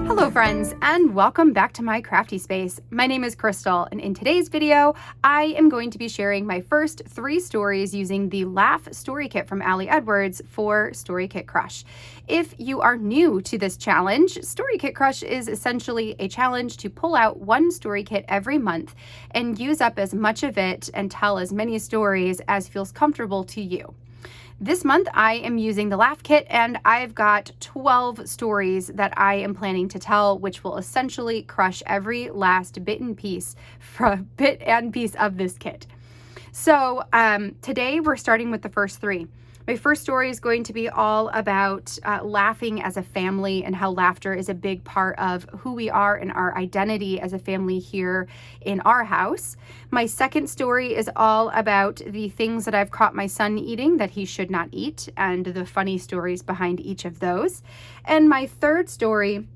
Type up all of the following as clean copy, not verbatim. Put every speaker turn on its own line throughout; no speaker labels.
Hello friends, and welcome back to my crafty space. My name is Crystal, and in today's video, I am going to be sharing my first 3 stories using the Laugh Story Kit from Ali Edwards for StoryKitCrush. If you are new to this challenge, StoryKitCrush is essentially a challenge to pull out one story kit every month and use up as much of it and tell as many stories as feels comfortable to you. This month I am using the Laugh Kit, and I've got 12 stories that I am planning to tell, which will essentially crush every last bit and piece of this kit. So today we're starting with the first 3. My first story is going to be all about laughing as a family and how laughter is a big part of who we are and our identity as a family here in our house. My second story is all about the things that I've caught my son eating that he should not eat and the funny stories behind each of those. And my third story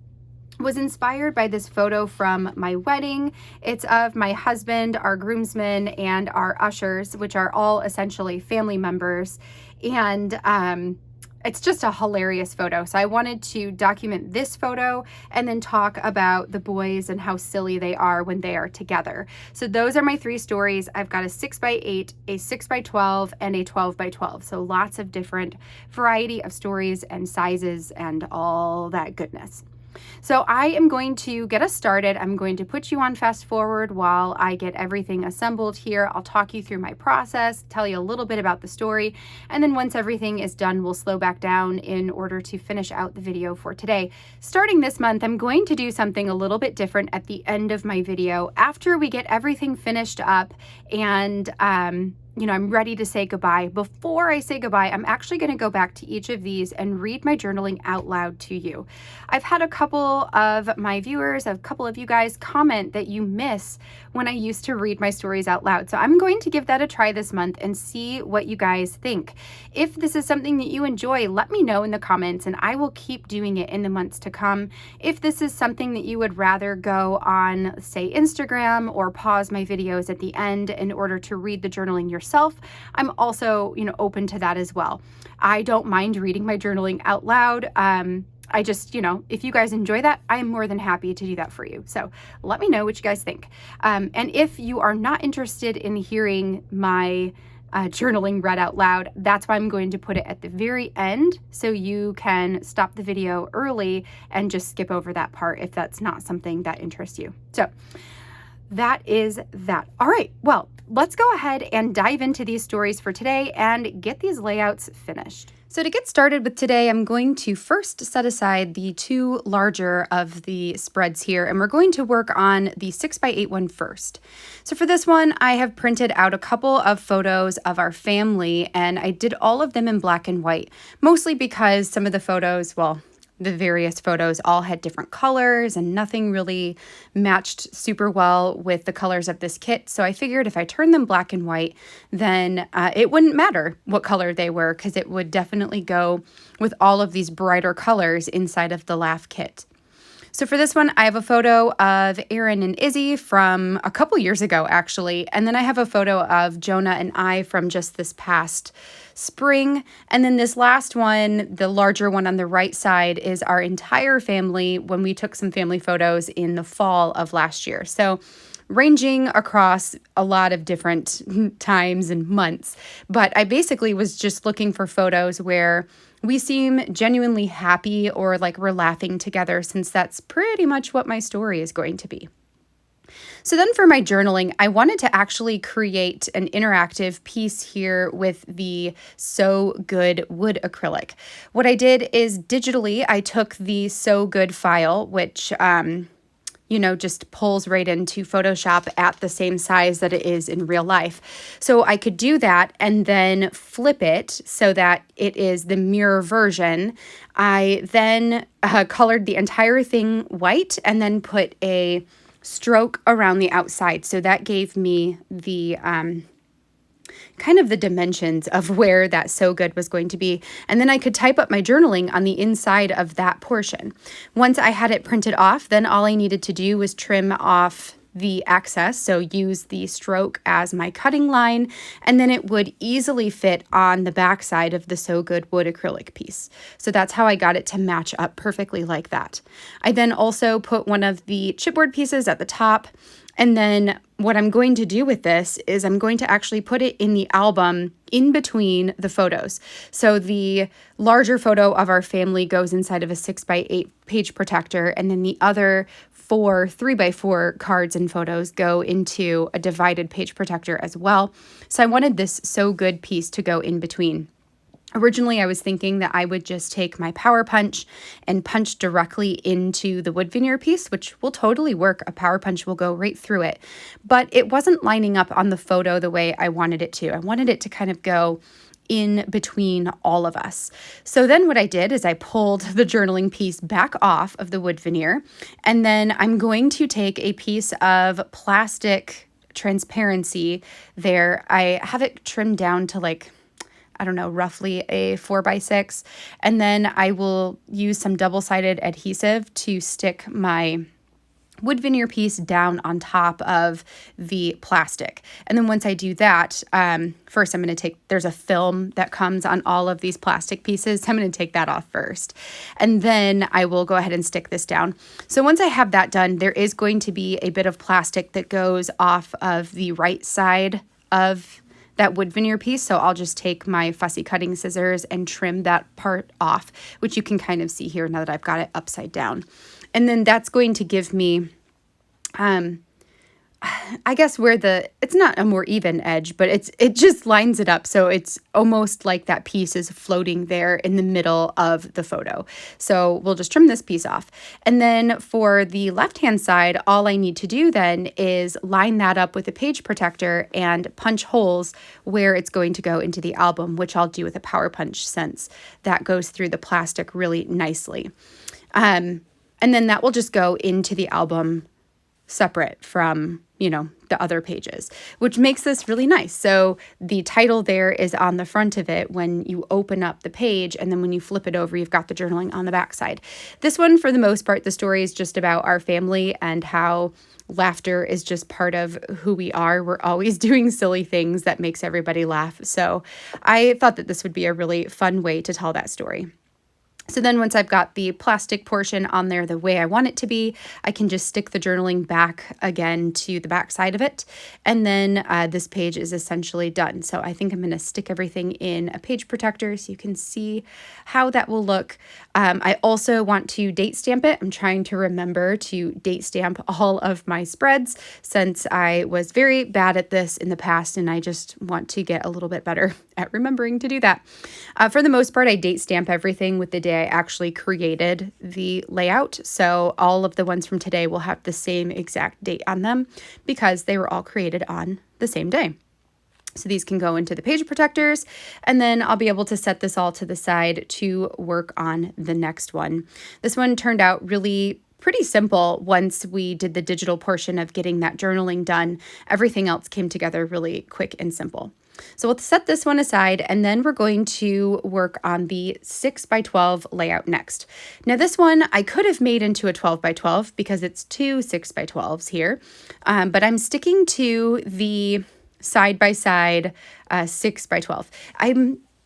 was inspired by this photo from my wedding. It's of my husband, our groomsmen, and our ushers, which are all essentially family members. And it's just a hilarious photo. So I wanted to document this photo and then talk about the boys and how silly they are when they are together. So those are my 3 stories. I've got a 6x8, a 6x12, and a 12x12. So lots of different variety of stories and sizes and all that goodness. So I am going to get us started. I'm going to put you on fast forward while I get everything assembled here. I'll talk you through my process, tell you a little bit about the story, and then once everything is done, we'll slow back down in order to finish out the video for today. Starting this month, I'm going to do something a little bit different at the end of my video after we get everything finished up and I'm ready to say goodbye. Before I say goodbye, I'm actually going to go back to each of these and read my journaling out loud to you. I've had a couple of my viewers, a couple of you guys comment that you miss when I used to read my stories out loud. So I'm going to give that a try this month and see what you guys think. If this is something that you enjoy, let me know in the comments and I will keep doing it in the months to come. If this is something that you would rather go on, say, Instagram or pause my videos at the end in order to read the journaling yourself, I'm also, open to that as well. I don't mind reading my journaling out loud. I just, if you guys enjoy that, I'm more than happy to do that for you. So let me know what you guys think. And if you are not interested in hearing my journaling read out loud, that's why I'm going to put it at the very end so you can stop the video early and just skip over that part if that's not something that interests you. So that is that. All right, well, let's go ahead and dive into these stories for today and get these layouts finished. So to get started with today, I'm going to first set aside the 2 larger of the spreads here, and we're going to work on the 6x8 one first. So for this one, I have printed out a couple of photos of our family, and I did all of them in black and white, mostly because some of the photos, the various photos all had different colors and nothing really matched super well with the colors of this kit. So I figured if I turned them black and white, then it wouldn't matter what color they were because it would definitely go with all of these brighter colors inside of the Laugh Kit. So for this one, I have a photo of Aaron and Izzy from a couple years ago, actually. And then I have a photo of Jonah and I from just this past spring. And then this last one, the larger one on the right side, is our entire family when we took some family photos in the fall of last year. So ranging across a lot of different times and months. But I basically was just looking for photos where we seem genuinely happy or like we're laughing together, since that's pretty much what my story is going to be. So then for my journaling, I wanted to actually create an interactive piece here with the So Good wood acrylic. What I did is digitally, I took the So Good file, which just pulls right into Photoshop at the same size that it is in real life. So I could do that and then flip it so that it is the mirror version. I then colored the entire thing white and then put a stroke around the outside. So that gave me the kind of the dimensions of where that So Good was going to be. And then I could type up my journaling on the inside of that portion. Once I had it printed off, then all I needed to do was trim off the excess, so use the stroke as my cutting line, and then it would easily fit on the back side of the So Good wood acrylic piece. So that's how I got it to match up perfectly like that. I then also put one of the chipboard pieces at the top, and then what I'm going to do with this is I'm going to actually put it in the album in between the photos. So the larger photo of our family goes inside of a 6x8 page protector, and then the other 4 3x4 cards and photos go into a divided page protector as well. So I wanted this So Good piece to go in between. Originally, I was thinking that I would just take my power punch and punch directly into the wood veneer piece, which will totally work. A power punch will go right through it. But it wasn't lining up on the photo the way I wanted it to. I wanted it to kind of go in between all of us. So then what I did is I pulled the journaling piece back off of the wood veneer, and then I'm going to take a piece of plastic transparency there. I have it trimmed down to like, I don't know, roughly a 4x6. And then I will use some double-sided adhesive to stick my wood veneer piece down on top of the plastic. And then once I do that, first I'm going to there's a film that comes on all of these plastic pieces. So I'm going to take that off first. And then I will go ahead and stick this down. So once I have that done, there is going to be a bit of plastic that goes off of the right side of that wood veneer piece. So I'll just take my fussy cutting scissors and trim that part off, which you can kind of see here now that I've got it upside down. And then that's going to give me, I guess it's not a more even edge, but it just lines it up. So it's almost like that piece is floating there in the middle of the photo. So we'll just trim this piece off. And then for the left-hand side, all I need to do then is line that up with a page protector and punch holes where it's going to go into the album, which I'll do with a power punch since that goes through the plastic really nicely. And then that will just go into the album separate from, the other pages, which makes this really nice. So the title there is on the front of it when you open up the page, and then when you flip it over, you've got the journaling on the back side. This one, for the most part, the story is just about our family and how laughter is just part of who we are. We're always doing silly things that makes everybody laugh. So I thought that this would be a really fun way to tell that story. So then once I've got the plastic portion on there the way I want it to be, I can just stick the journaling back again to the back side of it. And then this page is essentially done. So I think I'm going to stick everything in a page protector so you can see how that will look. I also want to date stamp it. I'm trying to remember to date stamp all of my spreads since I was very bad at this in the past, and I just want to get a little bit better at remembering to do that. For the most part, I date stamp everything with the day I actually created the layout. So all of the ones from today will have the same exact date on them because they were all created on the same day. So these can go into the page protectors, and then I'll be able to set this all to the side to work on the next one. This one turned out really pretty simple once we did the digital portion of getting that journaling done. Everything else came together really quick and simple. So we'll set this one aside, and then we're going to work on the 6x12 layout next. Now this one I could have made into a 12x12 because it's two 6x12s here, but I'm sticking to the side-by-side 6x12.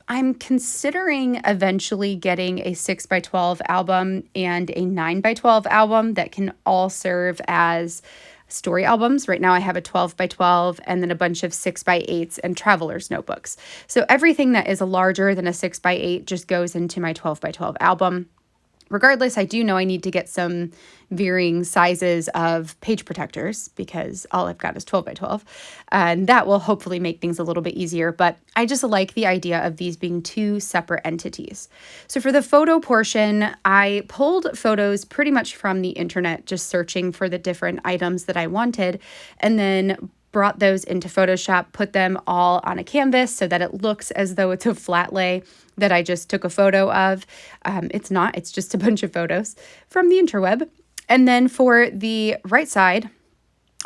I'm considering eventually getting a 6x12 album and a 9x12 album that can all serve as story albums. Right now I have a 12x12 and then a bunch of 6x8s and traveler's notebooks. So everything that is larger than a 6x8 just goes into my 12x12 album. Regardless, I do know I need to get some varying sizes of page protectors because all I've got is 12x12, and that will hopefully make things a little bit easier, but I just like the idea of these being two separate entities. So for the photo portion, I pulled photos pretty much from the internet, just searching for the different items that I wanted, and then brought those into Photoshop, put them all on a canvas so that it looks as though it's a flat lay that I just took a photo of. It's not, it's just a bunch of photos from the interweb. And then for the right side,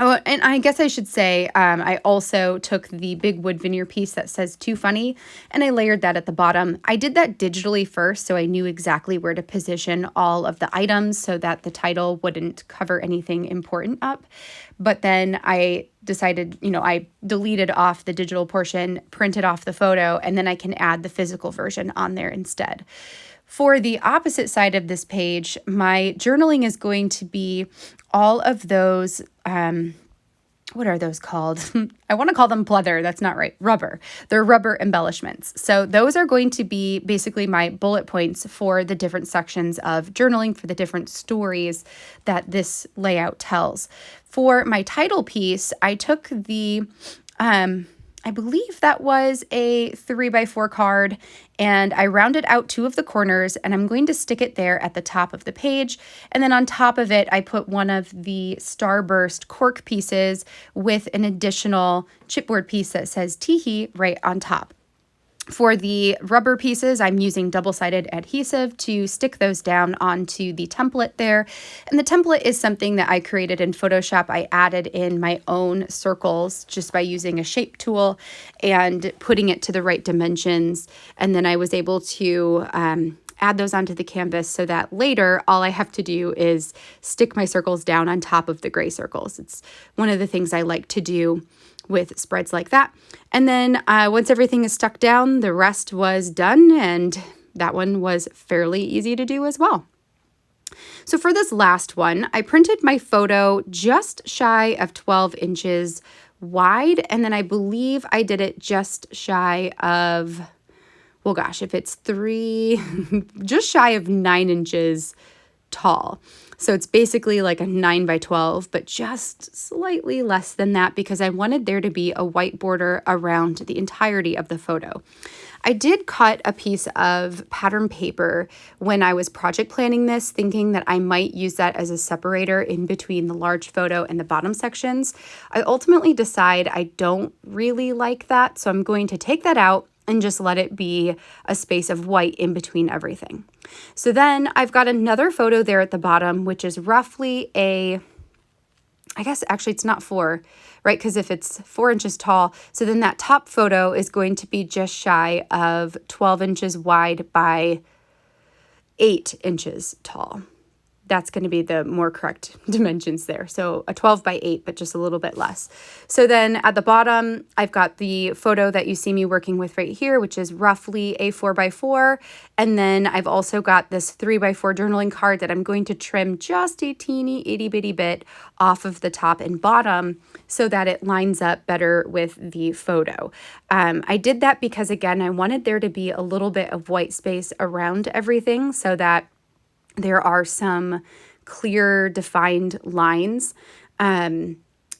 Oh, and I guess I should say, I also took the big wood veneer piece that says "Too Funny" and I layered that at the bottom. I did that digitally first, so I knew exactly where to position all of the items so that the title wouldn't cover anything important up. But then I decided, I deleted off the digital portion, printed off the photo, and then I can add the physical version on there instead. For the opposite side of this page, my journaling is going to be all of those, what are those called? I want to call them pleather. That's not right. Rubber. They're rubber embellishments. So those are going to be basically my bullet points for the different sections of journaling, for the different stories that this layout tells. For my title piece, I took the, I believe that was a 3x4 card, and I rounded out two of the corners, and I'm going to stick it there at the top of the page. And then on top of it, I put one of the Starburst cork pieces with an additional chipboard piece that says teehee right on top. For the rubber pieces, I'm using double-sided adhesive to stick those down onto the template there. And the template is something that I created in Photoshop. I added in my own circles just by using a shape tool and putting it to the right dimensions. And then I was able to add those onto the canvas so that later all I have to do is stick my circles down on top of the gray circles. It's one of the things I like to do with spreads like that. And then once everything is stuck down, the rest was done, and that one was fairly easy to do as well. So for this last one, I printed my photo just shy of 12 inches wide, and then I believe I did it just shy of, well gosh, if it's just shy of 9 inches tall. So it's basically like a 9x12, but just slightly less than that because I wanted there to be a white border around the entirety of the photo. I did cut a piece of pattern paper when I was project planning this, thinking that I might use that as a separator in between the large photo and the bottom sections. I ultimately decide I don't really like that, so I'm going to take that out and just let it be a space of white in between everything. So then I've got another photo there at the bottom, which is roughly I guess actually it's not 4, right? Because if it's 4 inches tall, so then that top photo is going to be just shy of 12 inches wide by 8 inches tall. That's going to be the more correct dimensions there. So a 12x8, but just a little bit less. So then at the bottom, I've got the photo that you see me working with right here, which is roughly a 4x4. And then I've also got this 3x4 journaling card that I'm going to trim just a teeny itty bitty bit off of the top and bottom so that it lines up better with the photo. I did that because, again, I wanted there to be a little bit of white space around everything so that there are some clear defined lines. And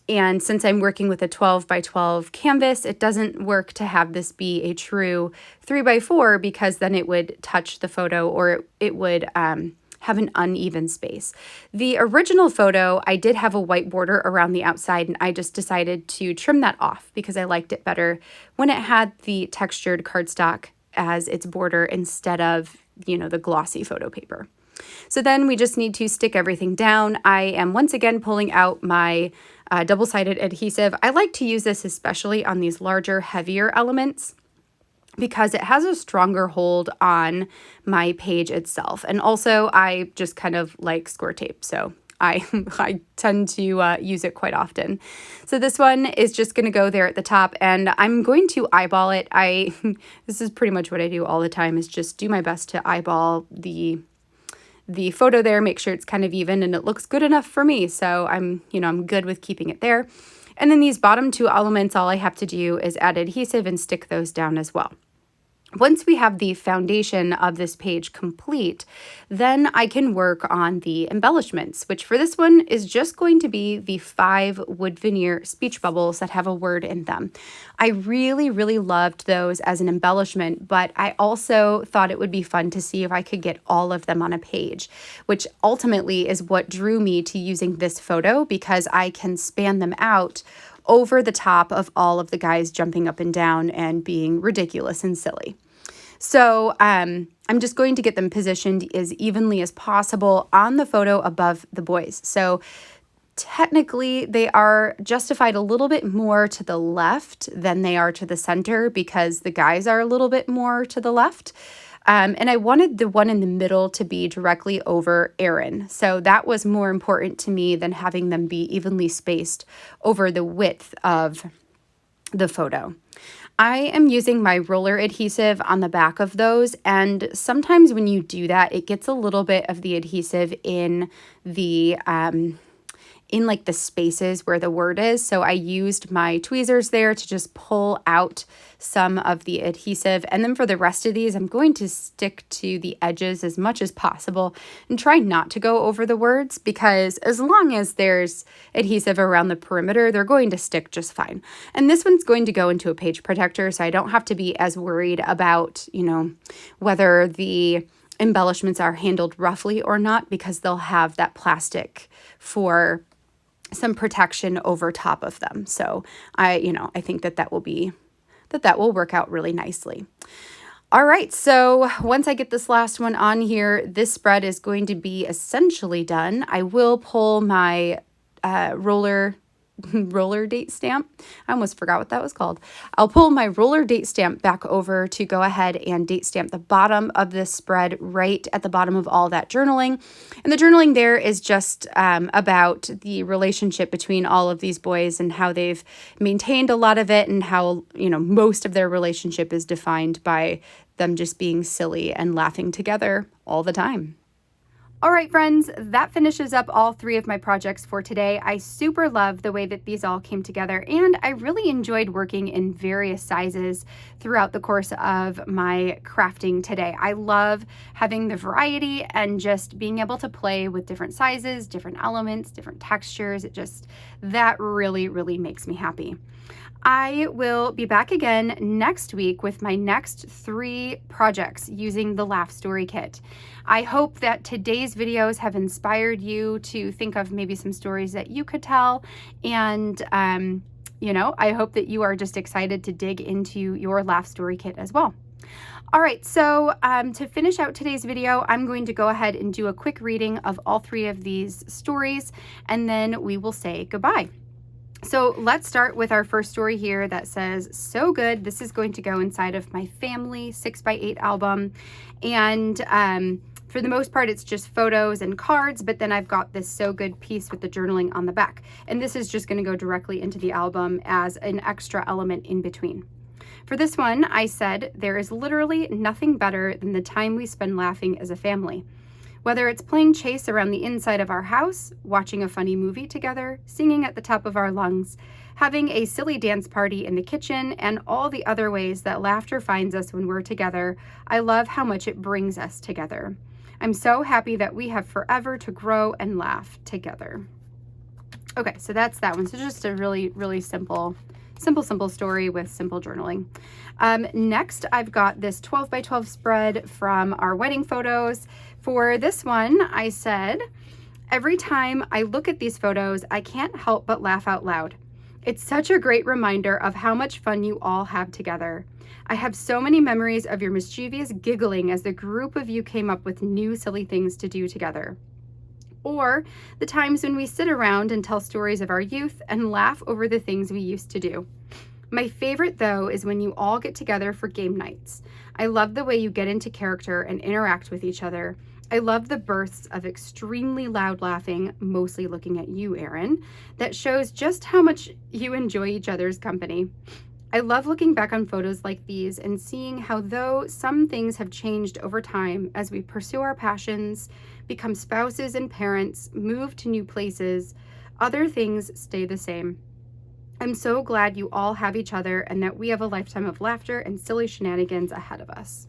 since I'm working with a 12x12 canvas, it doesn't work to have this be a true 3x4 because then it would touch the photo or it would have an uneven space. The original photo, I did have a white border around the outside, and I just decided to trim that off because I liked it better when it had the textured cardstock as its border instead of, the glossy photo paper. So then we just need to stick everything down. I am once again pulling out my double-sided adhesive. I like to use this especially on these larger, heavier elements because it has a stronger hold on my page itself. And also I just kind of like score tape, so I tend to use it quite often. So this one is just going to go there at the top, and I'm going to eyeball it. This is pretty much what I do all the time, is just do my best to eyeball the photo there, make sure it's kind of even, and it looks good enough for me. So I'm good with keeping it there. And then these bottom two elements, all I have to do is add adhesive and stick those down as well. Once we have the foundation of this page complete, then I can work on the embellishments, which for this one is just going to be the 5 wood veneer speech bubbles that have a word in them. I really, really loved those as an embellishment, but I also thought it would be fun to see if I could get all of them on a page, which ultimately is what drew me to using this photo because I can span them out over the top of all of the guys jumping up and down and being ridiculous and silly. So I'm just going to get them positioned as evenly as possible on the photo above the boys. So Technically, they are justified a little bit more to the left than they are to the center because the guys are a little bit more to the left. And I wanted the one in the middle to be directly over Aaron. So that was more important to me than having them be evenly spaced over the width of the photo. I am using my roller adhesive on the back of those, and sometimes when you do that, it gets a little bit of the adhesive in the like the spaces where the word is. So I used my tweezers there to just pull out some of the adhesive. And then for the rest of these, I'm going to stick to the edges as much as possible and try not to go over the words, because as long as there's adhesive around the perimeter, they're going to stick just fine. And this one's going to go into a page protector, so I don't have to be as worried about, whether the embellishments are handled roughly or not, because they'll have that plastic for some protection over top of them. So I think that will work out really nicely. All right, so once I get this last one on here, this spread is going to be essentially done. I will pull my roller date stamp. I almost forgot what that was called. I'll pull my roller date stamp back over to go ahead and date stamp the bottom of this spread right at the bottom of all that journaling. And the journaling there is just about the relationship between all of these boys and how they've maintained a lot of it, and how, most of their relationship is defined by them just being silly and laughing together all the time. All right, friends, that finishes up all 3 of my projects for today. I super love the way that these all came together, and I really enjoyed working in various sizes throughout the course of my crafting today. I love having the variety and just being able to play with different sizes, different elements, different textures. That really, really makes me happy. I will be back again next week with my next 3 projects using the Laugh Story Kit. I hope that today's videos have inspired you to think of maybe some stories that you could tell, and I hope that you are just excited to dig into your Laugh Story Kit as well. All right, so to finish out today's video, I'm going to go ahead and do a quick reading of all 3 of these stories, and then we will say goodbye. So let's start with our first story here that says, "So good." This is going to go inside of my family 6x8 album. And for the most part, it's just photos and cards, but then I've got this "So good" piece with the journaling on the back. And this is just going to go directly into the album as an extra element in between. For this one, I said, "There is literally nothing better than the time we spend laughing as a family. Whether it's playing chase around the inside of our house, watching a funny movie together, singing at the top of our lungs, having a silly dance party in the kitchen, and all the other ways that laughter finds us when we're together, I love how much it brings us together. I'm so happy that we have forever to grow and laugh together." Okay, so that's that one. So just a really, really simple story with simple journaling. Next, I've got this 12x12 spread from our wedding photos. For this one, I said, "Every time I look at these photos, I can't help but laugh out loud. It's such a great reminder of how much fun you all have together. I have so many memories of your mischievous giggling as the group of you came up with new silly things to do together. Or the times when we sit around and tell stories of our youth and laugh over the things we used to do. My favorite, though, is when you all get together for game nights. I love the way you get into character and interact with each other. I love the bursts of extremely loud laughing, mostly looking at you, Aaron, that shows just how much you enjoy each other's company. I love looking back on photos like these and seeing how, though some things have changed over time as we pursue our passions, become spouses and parents, move to new places, other things stay the same. I'm so glad you all have each other and that we have a lifetime of laughter and silly shenanigans ahead of us."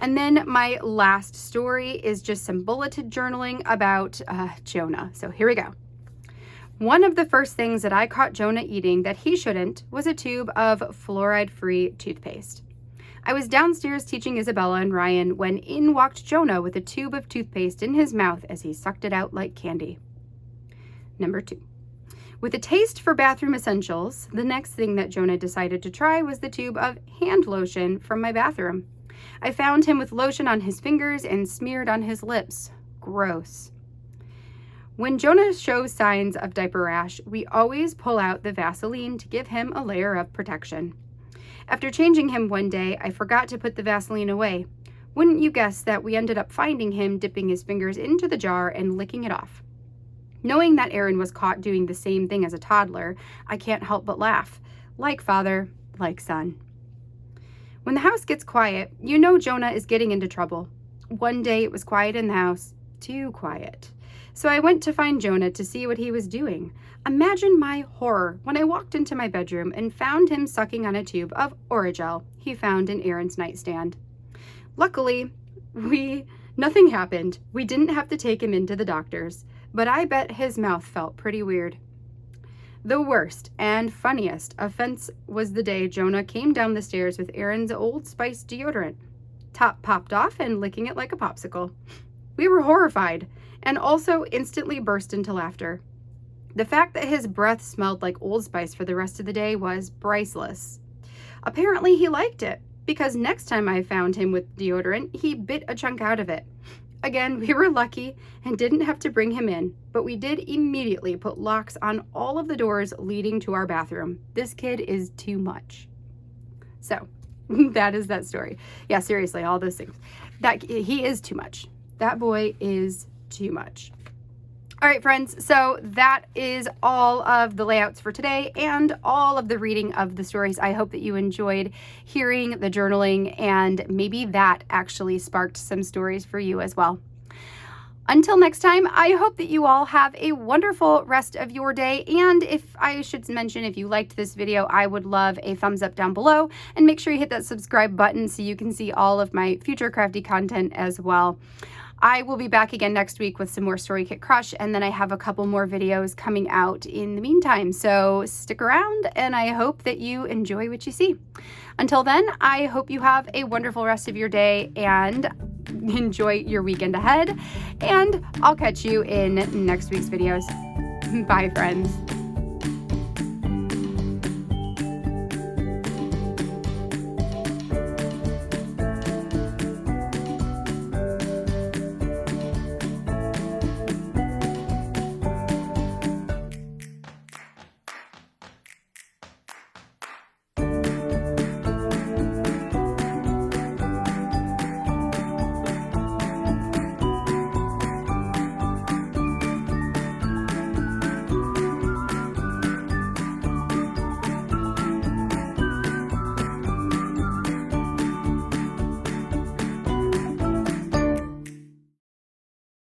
And then my last story is just some bulleted journaling about Jonah. So here we go. "One of the first things that I caught Jonah eating that he shouldn't was a tube of fluoride-free toothpaste. I was downstairs teaching Isabella and Ryan when in walked Jonah with a tube of toothpaste in his mouth as he sucked it out like candy." Number 2. With a taste for bathroom essentials, the next thing that Jonah decided to try was the tube of hand lotion from my bathroom. I found him with lotion on his fingers and smeared on his lips. Gross. When Jonah shows signs of diaper rash, we always pull out the Vaseline to give him a layer of protection. After changing him one day, I forgot to put the Vaseline away. Wouldn't you guess that we ended up finding him dipping his fingers into the jar and licking it off? Knowing that Aaron was caught doing the same thing as a toddler, I can't help but laugh. Like father, like son. When the house gets quiet, you know Jonah is getting into trouble. One day it was quiet in the house, too quiet. So I went to find Jonah to see what he was doing. Imagine my horror when I walked into my bedroom and found him sucking on a tube of Orajel he found in Aaron's nightstand. Luckily, nothing happened. We didn't have to take him into the doctor's, but I bet his mouth felt pretty weird. The worst and funniest offense was the day Jonah came down the stairs with Aaron's Old Spice deodorant. Top popped off and licking it like a popsicle. We were horrified and also instantly burst into laughter. The fact that his breath smelled like Old Spice for the rest of the day was priceless. Apparently he liked it, because next time I found him with deodorant, he bit a chunk out of it. Again, we were lucky and didn't have to bring him in, but we did immediately put locks on all of the doors leading to our bathroom. This kid is too much. So, that is that story. Yeah, seriously, all those things. He is too much. That boy is too much. All right, friends, so that is all of the layouts for today and all of the reading of the stories. I hope that you enjoyed hearing the journaling, and maybe that actually sparked some stories for you as well. Until next time, I hope that you all have a wonderful rest of your day. And if I should mention, if you liked this video, I would love a thumbs up down below, and make sure you hit that subscribe button so you can see all of my future crafty content as well. I will be back again next week with some more StoryKitCrush, and then I have a couple more videos coming out in the meantime. So stick around, and I hope that you enjoy what you see. Until then, I hope you have a wonderful rest of your day and enjoy your weekend ahead. And I'll catch you in next week's videos. Bye, friends.